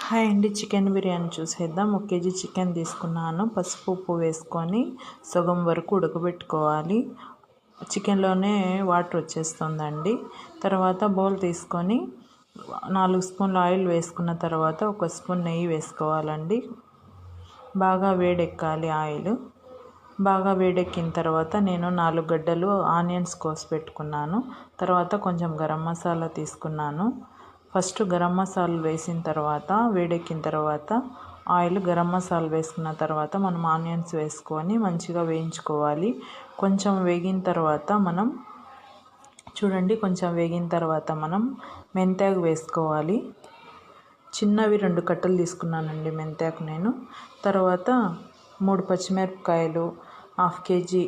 Hi అండి, chicken biryani చూసేద్దాం. 1 KG chicken తీసుకున్నాను. పసుపు ఉప్పు వేసుకొని సగం వరకు ఉడకబెట్టుకోవాలి. చికెన్లోనే వాటర్ వచ్చేస్తుందండి. తర్వాత బౌల్ తీసుకొని 4 స్పూన్ల ఆయిల్ వేసుకున్న తర్వాత 1 స్పూన్ నెయ్యి వేసుకోవాలండి. బాగా వేడెక్కాలి ఆయిల్. బాగా వేడెక్కిన తర్వాత నేను 4 గడ్డలు ఆనియన్స్ కోసి పెట్టుకున్నాను. తర్వాత కొంచెం గరం మసాలా తీసుకున్నాను. ఫస్ట్ గరం మసాలా వేసిన తర్వాత వేడెక్కిన తర్వాత ఆయిల్ గరం మసాలా వేసుకున్న తర్వాత మనం ఆనియన్స్ వేసుకొని మంచిగా వేయించుకోవాలి. కొంచెం వేగిన తర్వాత మనం మెంతాకు వేసుకోవాలి. చిన్నవి 2 కట్టలు తీసుకున్నానండి మెంతాకు నేను. తర్వాత 3 పచ్చిమిరపకాయలు, 1/2 కేజీ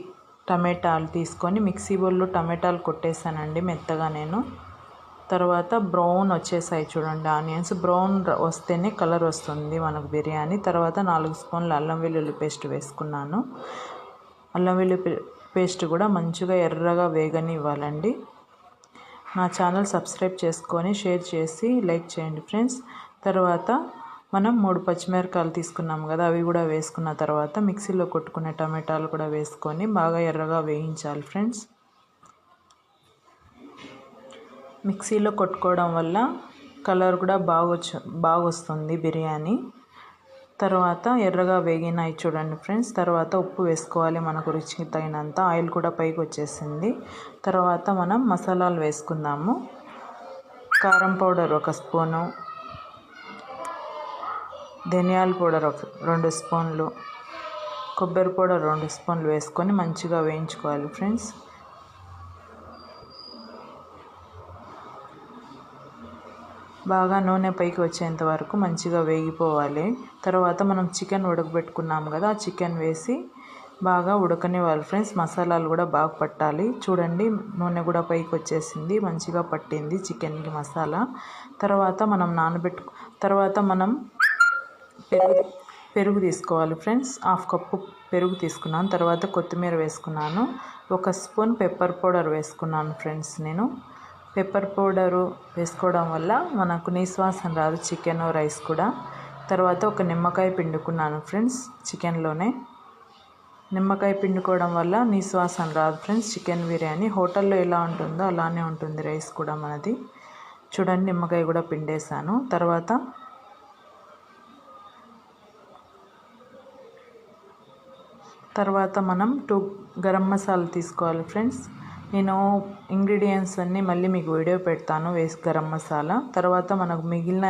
టమాటాలు తీసుకొని మిక్సీ బౌల్లో టమాటాలు కొట్టేసానండి మెత్తగా నేను. తర్వాత బ్రౌన్ వచ్చేసాయి చూడండి ఆనియన్స్. బ్రౌన్ వస్తేనే కలర్ వస్తుంది మనకు బిర్యానీ. తర్వాత 4 స్పూన్ల అల్లం వెల్లుల్లి పేస్ట్ వేసుకున్నాను. అల్లం వెల్లుల్లి పేస్ట్ కూడా మంచిగా ఎర్రగా వేగనివ్వాలండి. నా ఛానల్ సబ్స్క్రైబ్ చేసుకొని షేర్ చేసి లైక్ చేయండి ఫ్రెండ్స్. తర్వాత మనం 3 పచ్చిమిరపకాయలు తీసుకున్నాం కదా, అవి కూడా వేసుకున్న తర్వాత మిక్సీలో కొట్టుకునే టమాటాలు కూడా వేసుకొని బాగా ఎర్రగా వేయించాలి ఫ్రెండ్స్. మిక్సీలో కొట్టుకోవడం వల్ల కలర్ కూడా బాగా వస్తుంది బిర్యానీ. తర్వాత ఎర్రగా వేగినాయి చూడండి ఫ్రెండ్స్. తర్వాత ఉప్పు వేసుకోవాలి మనకు రుచికి తగినంత. ఆయిల్ కూడా పైకి వచ్చేసింది. తర్వాత మనం మసాలాలు వేసుకుందాము. కారం పౌడర్ 1 స్పూను, ధనియాల పౌడర్ 2 స్పూన్లు, కొబ్బరి పౌడర్ 2 స్పూన్లు వేసుకొని మంచిగా వేయించుకోవాలి ఫ్రెండ్స్. బాగా నూనె పైకి వచ్చేంత వరకు మంచిగా వేగిపోవాలి. తర్వాత మనం చికెన్ ఉడకబెట్టుకున్నాం కదా, ఆ చికెన్ వేసి బాగా ఉడకనివ్వాలి ఫ్రెండ్స్. మసాలాలు కూడా బాగా పట్టాలి. చూడండి నూనె కూడా పైకి వచ్చేసింది, మంచిగా పట్టింది చికెన్కి మసాలా. తర్వాత మనం పెరుగు తీసుకోవాలి ఫ్రెండ్స్. 1/2 కప్పు పెరుగు తీసుకున్నాను. తర్వాత కొత్తిమీర వేసుకున్నాను. 1 స్పూన్ పెప్పర్ పౌడర్ వేసుకున్నాను ఫ్రెండ్స్ నేను. పెప్పర్ పౌడరు వేసుకోవడం వల్ల మనకు నీసువాసన రాదు చికెన్ రైస్ కూడా. తర్వాత 1 నిమ్మకాయ పిండుకున్నాను ఫ్రెండ్స్. చికెన్లోనే నిమ్మకాయ పిండుకోవడం వల్ల నీసువాసన రాదు ఫ్రెండ్స్. చికెన్ బిర్యానీ హోటల్లో ఎలా ఉంటుందో అలానే ఉంటుంది రైస్ కూడా మనది. చూడండి నిమ్మకాయ కూడా పిండేశాను. తర్వాత మనం 2 గరం మసాలా తీసుకోవాలి ఫ్రెండ్స్. నేను ఇంగ్రీడియంట్స్ అన్నీ మళ్ళీ మీకు వీడియో పెడతాను గరం మసాలా. తర్వాత మనకు మిగిలిన